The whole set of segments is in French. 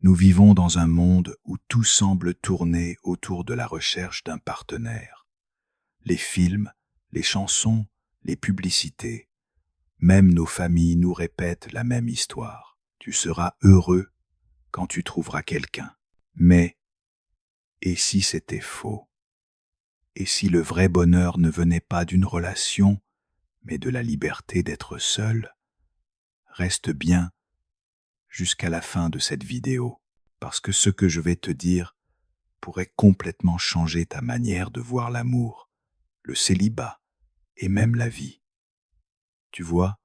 Nous vivons dans un monde où tout semble tourner autour de la recherche d'un partenaire. Les films, les chansons, les publicités, même nos familles nous répètent la même histoire. Tu seras heureux quand tu trouveras quelqu'un. Mais, et si c'était faux? Et si le vrai bonheur ne venait pas d'une relation, mais de la liberté d'être seul? Reste bien jusqu'à la fin de cette vidéo, parce que ce que je vais te dire pourrait complètement changer ta manière de voir l'amour, le célibat et même la vie. Tu vois,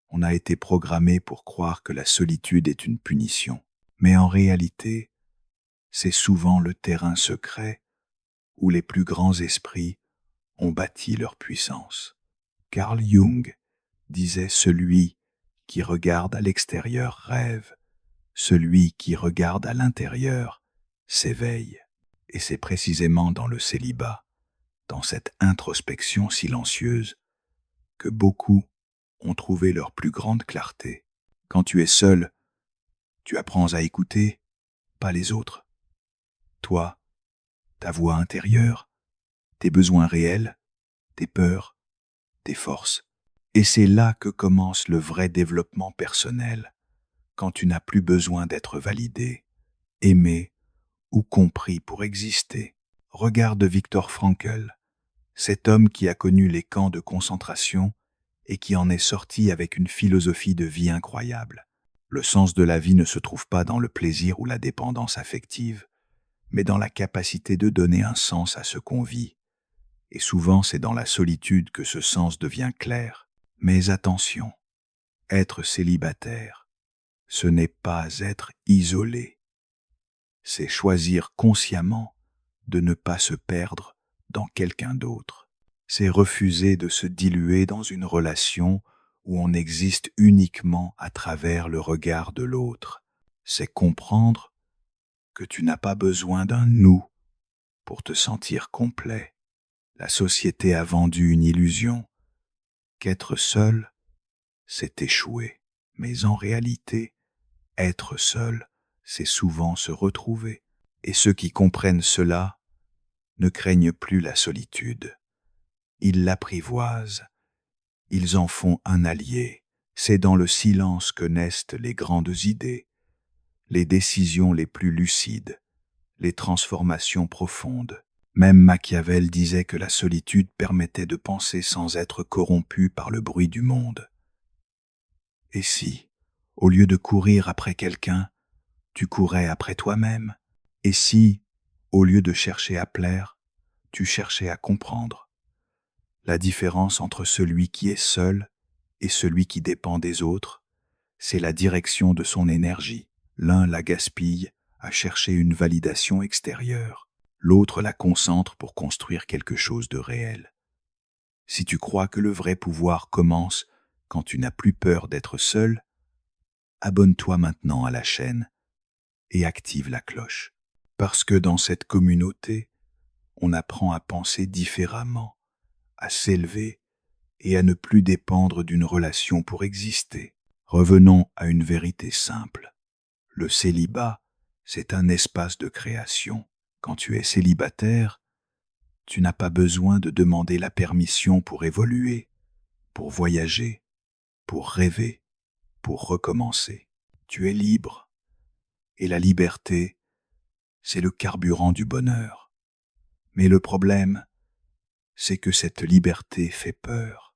on a été programmé pour croire que la solitude est une punition, mais en réalité, c'est souvent le terrain secret où les plus grands esprits ont bâti leur puissance. Carl Jung disait: celui qui regarde à l'extérieur rêve, celui qui regarde à l'intérieur s'éveille. Et c'est précisément dans le célibat, dans cette introspection silencieuse, que beaucoup ont trouvé leur plus grande clarté. Quand tu es seul, tu apprends à écouter, pas les autres. Toi, ta voix intérieure, tes besoins réels, tes peurs, tes forces. Et c'est là que commence le vrai développement personnel, quand tu n'as plus besoin d'être validé, aimé ou compris pour exister. Regarde Viktor Frankl, cet homme qui a connu les camps de concentration et qui en est sorti avec une philosophie de vie incroyable. Le sens de la vie ne se trouve pas dans le plaisir ou la dépendance affective, mais dans la capacité de donner un sens à ce qu'on vit. Et souvent, c'est dans la solitude que ce sens devient clair. Mais attention, être célibataire, ce n'est pas être isolé. C'est choisir consciemment de ne pas se perdre dans quelqu'un d'autre. C'est refuser de se diluer dans une relation où on existe uniquement à travers le regard de l'autre. C'est comprendre que tu n'as pas besoin d'un nous pour te sentir complet. La société a vendu une illusion, qu'être seul, c'est échouer. Mais en réalité, être seul, c'est souvent se retrouver. Et ceux qui comprennent cela ne craignent plus la solitude. Ils l'apprivoisent, ils en font un allié. C'est dans le silence que naissent les grandes idées, les décisions les plus lucides, les transformations profondes. Même Machiavel disait que la solitude permettait de penser sans être corrompu par le bruit du monde. Et si, au lieu de courir après quelqu'un, tu courais après toi-même? Et si, au lieu de chercher à plaire, tu cherchais à comprendre? La différence entre celui qui est seul et celui qui dépend des autres, c'est la direction de son énergie. L'un la gaspille à chercher une validation extérieure, l'autre la concentre pour construire quelque chose de réel. Si tu crois que le vrai pouvoir commence quand tu n'as plus peur d'être seul, abonne-toi maintenant à la chaîne et active la cloche. Parce que dans cette communauté, on apprend à penser différemment, à s'élever et à ne plus dépendre d'une relation pour exister. Revenons à une vérité simple. Le célibat, c'est un espace de création. Quand tu es célibataire, tu n'as pas besoin de demander la permission pour évoluer, pour voyager, pour rêver, pour recommencer. Tu es libre. Et la liberté, c'est le carburant du bonheur. Mais le problème, c'est que cette liberté fait peur,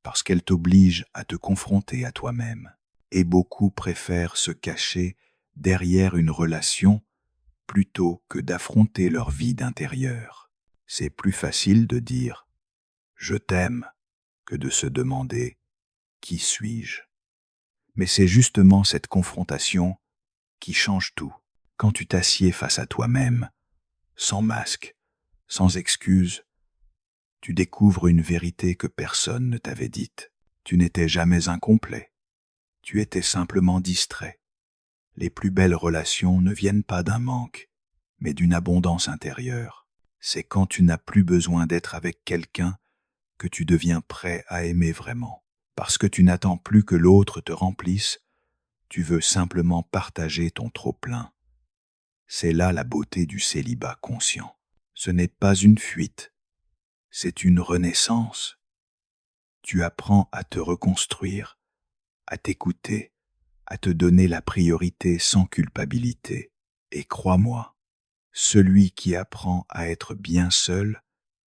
parce qu'elle t'oblige à te confronter à toi-même. Et beaucoup préfèrent se cacher derrière une relation plutôt que d'affronter leur vide intérieur. C'est plus facile de dire « je t'aime » que de se demander « qui suis-je » Mais c'est justement cette confrontation qui change tout. Quand tu t'assieds face à toi-même, sans masque, sans excuse, tu découvres une vérité que personne ne t'avait dite. Tu n'étais jamais incomplet. Tu étais simplement distrait. Les plus belles relations ne viennent pas d'un manque, mais d'une abondance intérieure. C'est quand tu n'as plus besoin d'être avec quelqu'un que tu deviens prêt à aimer vraiment. Parce que tu n'attends plus que l'autre te remplisse, Tu veux simplement partager ton trop-plein. C'est là la beauté du célibat conscient. Ce n'est pas une fuite, c'est une renaissance. Tu apprends à te reconstruire, à t'écouter, à te donner la priorité sans culpabilité. Et crois-moi, celui qui apprend à être bien seul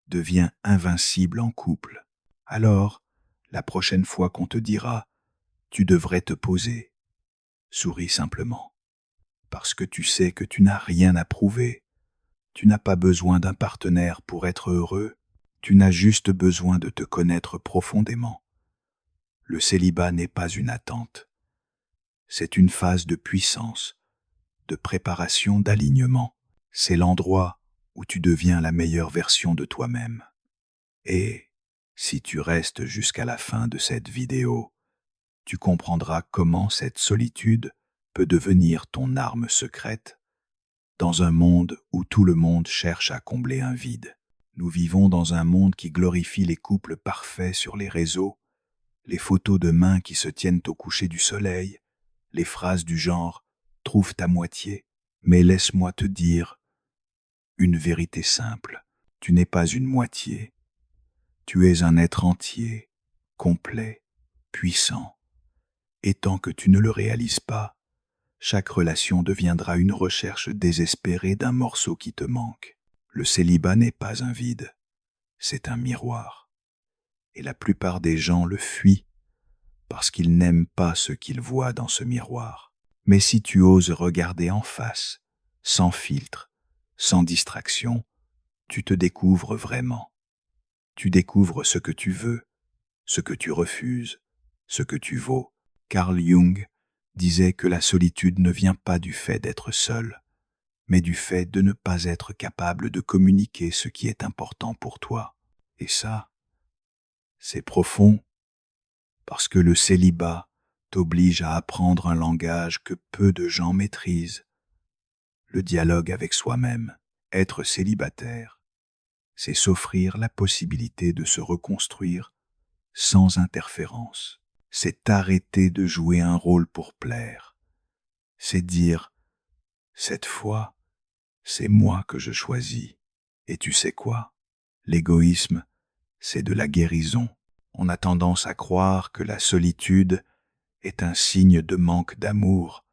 devient invincible en couple. Alors, la prochaine fois qu'on te dira « tu devrais te poser », souris simplement, parce que tu sais que tu n'as rien à prouver. Tu n'as pas besoin d'un partenaire pour être heureux, tu n'as juste besoin de te connaître profondément. Le célibat n'est pas une attente, c'est une phase de puissance, de préparation, d'alignement. C'est l'endroit où tu deviens la meilleure version de toi-même. Et si tu restes jusqu'à la fin de cette vidéo, tu comprendras comment cette solitude peut devenir ton arme secrète dans un monde où tout le monde cherche à combler un vide. Nous vivons dans un monde qui glorifie les couples parfaits sur les réseaux, les photos de mains qui se tiennent au coucher du soleil, les phrases du genre « trouve ta moitié ». Mais laisse-moi te dire une vérité simple. Tu n'es pas une moitié. Tu es un être entier, complet, puissant. Et tant que tu ne le réalises pas, chaque relation deviendra une recherche désespérée d'un morceau qui te manque. Le célibat n'est pas un vide, c'est un miroir. Et la plupart des gens le fuient parce qu'ils n'aiment pas ce qu'ils voient dans ce miroir. Mais si tu oses regarder en face, sans filtre, sans distraction, tu te découvres vraiment. Tu découvres ce que tu veux, ce que tu refuses, ce que tu vaux. Carl Jung disait que la solitude ne vient pas du fait d'être seul, mais du fait de ne pas être capable de communiquer ce qui est important pour toi. Et ça, c'est profond, parce que le célibat t'oblige à apprendre un langage que peu de gens maîtrisent, le dialogue avec soi-même. Être célibataire, c'est s'offrir la possibilité de se reconstruire sans interférence. C'est arrêter de jouer un rôle pour plaire. C'est dire, cette fois, c'est moi que je choisis. Et tu sais quoi? L'égoïsme, c'est de la guérison. On a tendance à croire que la solitude est un signe de manque d'amour,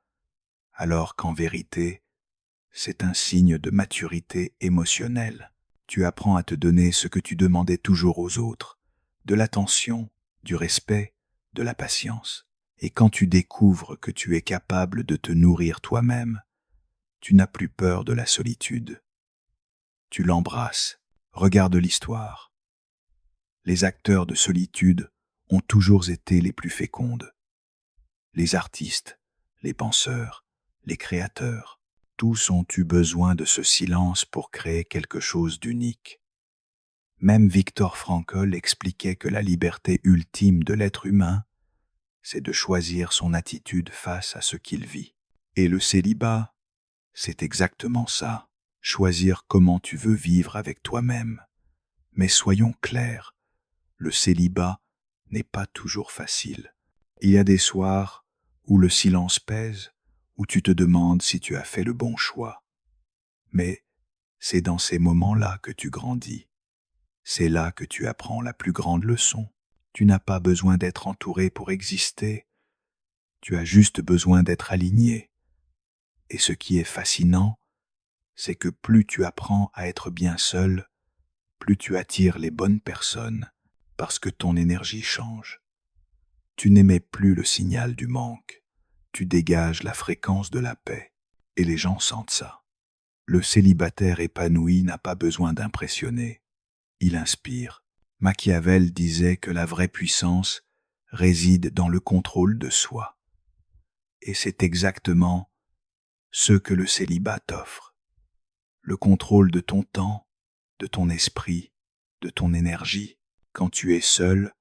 alors qu'en vérité, c'est un signe de maturité émotionnelle. Tu apprends à te donner ce que tu demandais toujours aux autres, de l'attention, du respect, de la patience. Et quand tu découvres que tu es capable de te nourrir toi-même, tu n'as plus peur de la solitude. Tu l'embrasses. Regarde l'histoire. Les acteurs de solitude ont toujours été les plus fécondes. Les artistes, les penseurs, les créateurs, tous ont eu besoin de ce silence pour créer quelque chose d'unique. Même Viktor Frankl expliquait que la liberté ultime de l'être humain, c'est de choisir son attitude face à ce qu'il vit. Et le célibat, c'est exactement ça. Choisir comment tu veux vivre avec toi-même. Mais soyons clairs, le célibat n'est pas toujours facile. Il y a des soirs où le silence pèse, où tu te demandes si tu as fait le bon choix. Mais c'est dans ces moments-là que tu grandis. C'est là que tu apprends la plus grande leçon. Tu n'as pas besoin d'être entouré pour exister. Tu as juste besoin d'être aligné. Et ce qui est fascinant, c'est que plus tu apprends à être bien seul, plus tu attires les bonnes personnes, parce que ton énergie change. Tu n'émets plus le signal du manque. Tu dégages la fréquence de la paix. Et les gens sentent ça. Le célibataire épanoui n'a pas besoin d'impressionner. Il inspire. Machiavel disait que la vraie puissance réside dans le contrôle de soi. Et c'est exactement ce que le célibat t'offre. Le contrôle de ton temps, de ton esprit, de ton énergie. Quand tu es seul,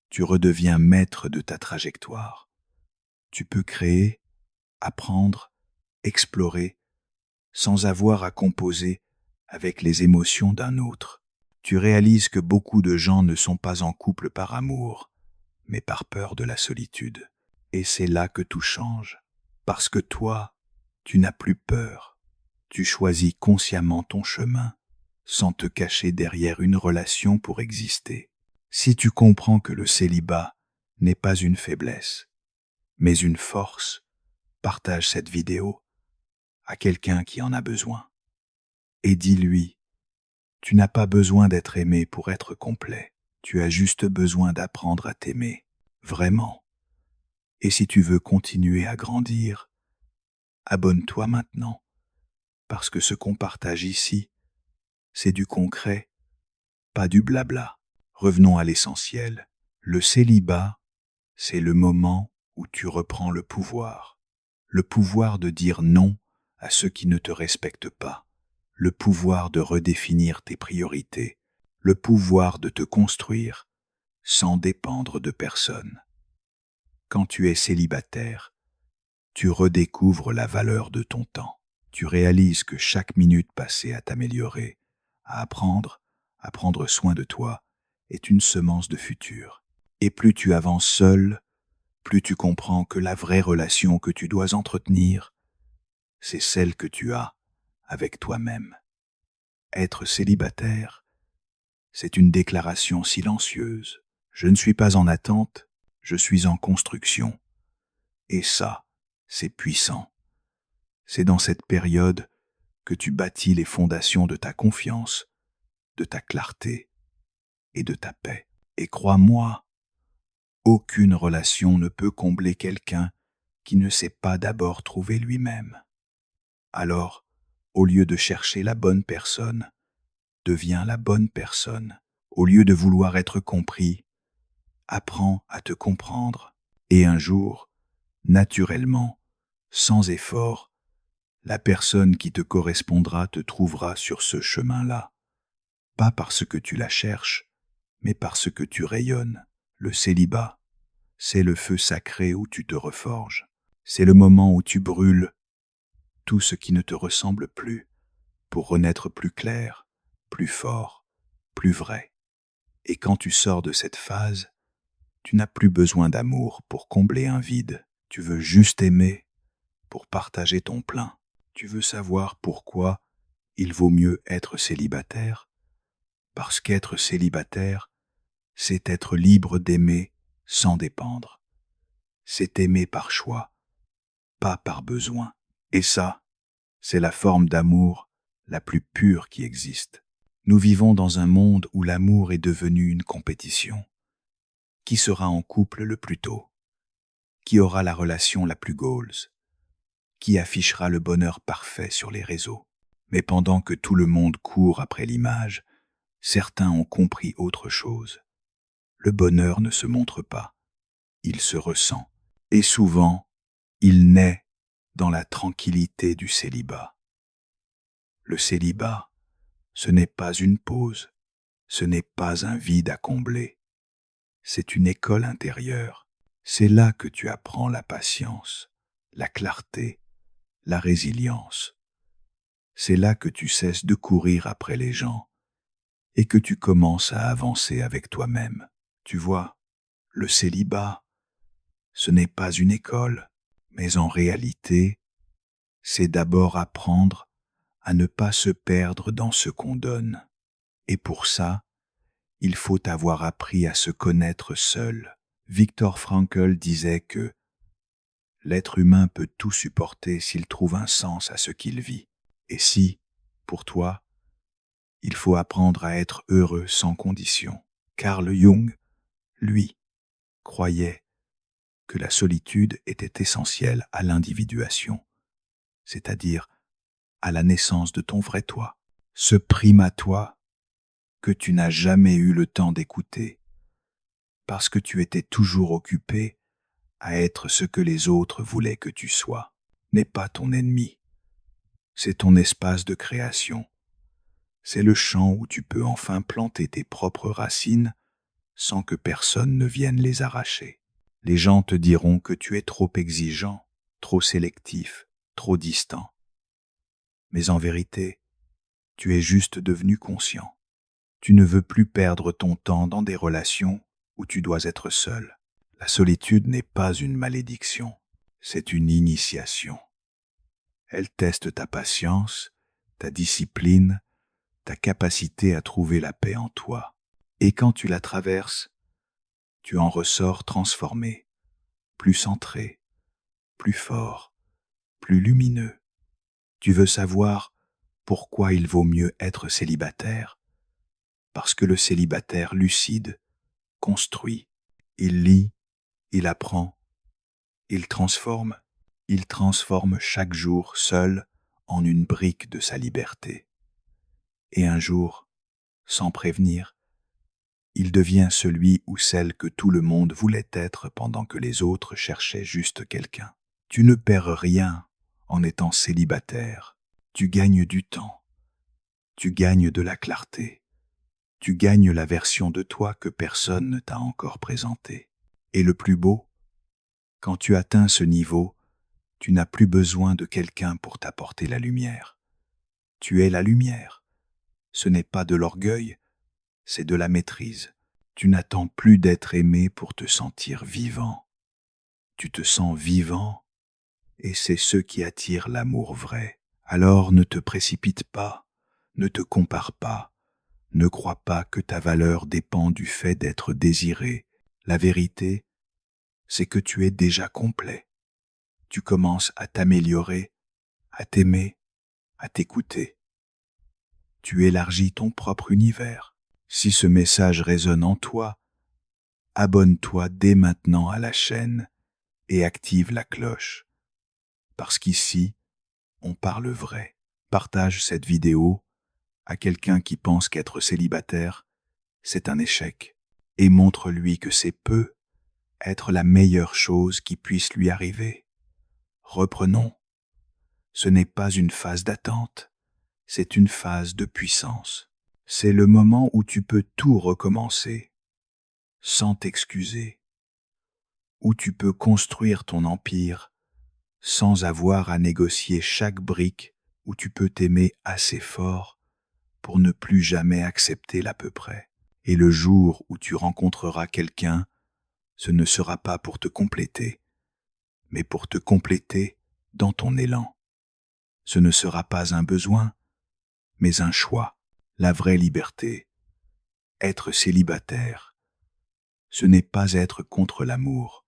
tu redeviens maître de ta trajectoire. Tu peux créer, apprendre, explorer, sans avoir à composer avec les émotions d'un autre. Tu réalises que beaucoup de gens ne sont pas en couple par amour, mais par peur de la solitude. Et c'est là que tout change. Parce que toi, tu n'as plus peur. Tu choisis consciemment ton chemin, sans te cacher derrière une relation pour exister. Si tu comprends que le célibat n'est pas une faiblesse, mais une force, partage cette vidéo à quelqu'un qui en a besoin. Et dis-lui, tu n'as pas besoin d'être aimé pour être complet. Tu as juste besoin d'apprendre à t'aimer, vraiment. Et si tu veux continuer à grandir, abonne-toi maintenant, parce que ce qu'on partage ici, c'est du concret, pas du blabla. Revenons à l'essentiel. Le célibat, c'est le moment où tu reprends le pouvoir. Le pouvoir de dire non à ceux qui ne te respectent pas. Le pouvoir de redéfinir tes priorités. Le pouvoir de te construire sans dépendre de personne. Quand tu es célibataire, tu redécouvres la valeur de ton temps. Tu réalises que chaque minute passée à t'améliorer, à prendre soin de toi, est une semence de futur. Et plus tu avances seul, plus tu comprends que la vraie relation que tu dois entretenir, c'est celle que tu as avec toi-même. Être célibataire, c'est une déclaration silencieuse. Je ne suis pas en attente, je suis en construction. Et ça, c'est puissant. C'est dans cette période que tu bâtis les fondations de ta confiance, de ta clarté et de ta paix. Et crois-moi, aucune relation ne peut combler quelqu'un qui ne sait pas d'abord trouver lui-même. Alors, au lieu de chercher la bonne personne, deviens la bonne personne. Au lieu de vouloir être compris, apprends à te comprendre. Et un jour, naturellement, sans effort, la personne qui te correspondra te trouvera sur ce chemin-là. Pas parce que tu la cherches, mais parce que tu rayonnes. Le célibat, c'est le feu sacré où tu te reforges. C'est le moment où tu brûles tout ce qui ne te ressemble plus pour renaître plus clair, plus fort, plus vrai. Et quand tu sors de cette phase, tu n'as plus besoin d'amour pour combler un vide. Tu veux juste aimer pour partager ton plein. Tu veux savoir pourquoi il vaut mieux être célibataire? Parce qu'être célibataire, c'est être libre d'aimer sans dépendre. C'est aimer par choix, pas par besoin. Et ça, c'est la forme d'amour la plus pure qui existe. Nous vivons dans un monde où l'amour est devenu une compétition. Qui sera en couple le plus tôt? Qui aura la relation la plus goals? Qui affichera le bonheur parfait sur les réseaux? Mais pendant que tout le monde court après l'image, certains ont compris autre chose. Le bonheur ne se montre pas, il se ressent. Et souvent, il naît dans la tranquillité du célibat. Le célibat, ce n'est pas une pause, ce n'est pas un vide à combler. C'est une école intérieure. C'est là que tu apprends la patience, la clarté, la résilience. C'est là que tu cesses de courir après les gens et que tu commences à avancer avec toi-même. Tu vois, le célibat, ce n'est pas une école, mais en réalité, c'est d'abord apprendre à ne pas se perdre dans ce qu'on donne. Et pour ça, il faut avoir appris à se connaître seul. Viktor Frankl disait que l'être humain peut tout supporter s'il trouve un sens à ce qu'il vit. Et si, pour toi, il faut apprendre à être heureux sans condition. Carl Jung, lui, croyait que la solitude était essentielle à l'individuation, c'est-à-dire à la naissance de ton vrai toi, ce prime à toi que tu n'as jamais eu le temps d'écouter, parce que tu étais toujours occupé à être ce que les autres voulaient que tu sois, n'est pas ton ennemi. C'est ton espace de création. C'est le champ où tu peux enfin planter tes propres racines sans que personne ne vienne les arracher. Les gens te diront que tu es trop exigeant, trop sélectif, trop distant. Mais en vérité, tu es juste devenu conscient. Tu ne veux plus perdre ton temps dans des relations où tu dois être seul. La solitude n'est pas une malédiction, c'est une initiation. Elle teste ta patience, ta discipline, ta capacité à trouver la paix en toi. Et quand tu la traverses, tu en ressors transformé, plus centré, plus fort, plus lumineux. Tu veux savoir pourquoi il vaut mieux être célibataire? Parce que le célibataire lucide construit. Il lit, il apprend, il transforme. Il transforme chaque jour seul en une brique de sa liberté. Et un jour, sans prévenir, il devient celui ou celle que tout le monde voulait être pendant que les autres cherchaient juste quelqu'un. Tu ne perds rien en étant célibataire. Tu gagnes du temps. Tu gagnes de la clarté. Tu gagnes la version de toi que personne ne t'a encore présentée. Et le plus beau, quand tu atteins ce niveau, tu n'as plus besoin de quelqu'un pour t'apporter la lumière. Tu es la lumière. Ce n'est pas de l'orgueil, c'est de la maîtrise. Tu n'attends plus d'être aimé pour te sentir vivant. Tu te sens vivant et c'est ce qui attire l'amour vrai. Alors ne te précipite pas, ne te compare pas, ne crois pas que ta valeur dépend du fait d'être désiré. La vérité, c'est que tu es déjà complet. Tu commences à t'améliorer, à t'aimer, à t'écouter. Tu élargis ton propre univers. Si ce message résonne en toi, abonne-toi dès maintenant à la chaîne et active la cloche. Parce qu'ici, on parle vrai. Partage cette vidéo à quelqu'un qui pense qu'être célibataire, c'est un échec. Et montre-lui que c'est peu être la meilleure chose qui puisse lui arriver. Reprenons. Ce n'est pas une phase d'attente, c'est une phase de puissance. C'est le moment où tu peux tout recommencer, sans t'excuser, où tu peux construire ton empire, sans avoir à négocier chaque brique, où tu peux t'aimer assez fort pour ne plus jamais accepter l'à peu près. Et le jour où tu rencontreras quelqu'un, ce ne sera pas pour te compléter, mais pour te compléter dans ton élan. Ce ne sera pas un besoin, mais un choix. La vraie liberté, être célibataire, ce n'est pas être contre l'amour,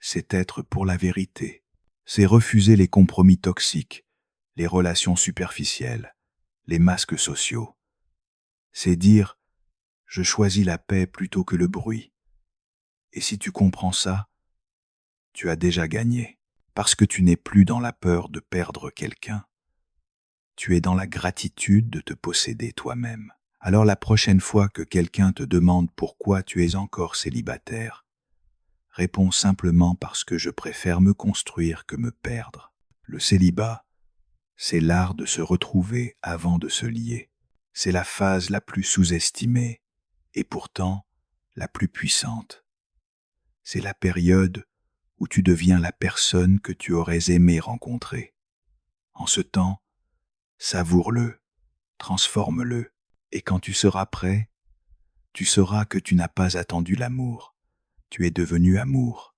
c'est être pour la vérité. C'est refuser les compromis toxiques, les relations superficielles, les masques sociaux. C'est dire « je choisis la paix plutôt que le bruit ». Et si tu comprends ça, tu as déjà gagné, parce que tu n'es plus dans la peur de perdre quelqu'un. Tu es dans la gratitude de te posséder toi-même. Alors la prochaine fois que quelqu'un te demande pourquoi tu es encore célibataire, réponds simplement parce que je préfère me construire que me perdre. Le célibat, c'est l'art de se retrouver avant de se lier. C'est la phase la plus sous-estimée et pourtant la plus puissante. C'est la période où tu deviens la personne que tu aurais aimé rencontrer. En ce temps, savoure-le, transforme-le, et quand tu seras prêt, tu sauras que tu n'as pas attendu l'amour, tu es devenu amour.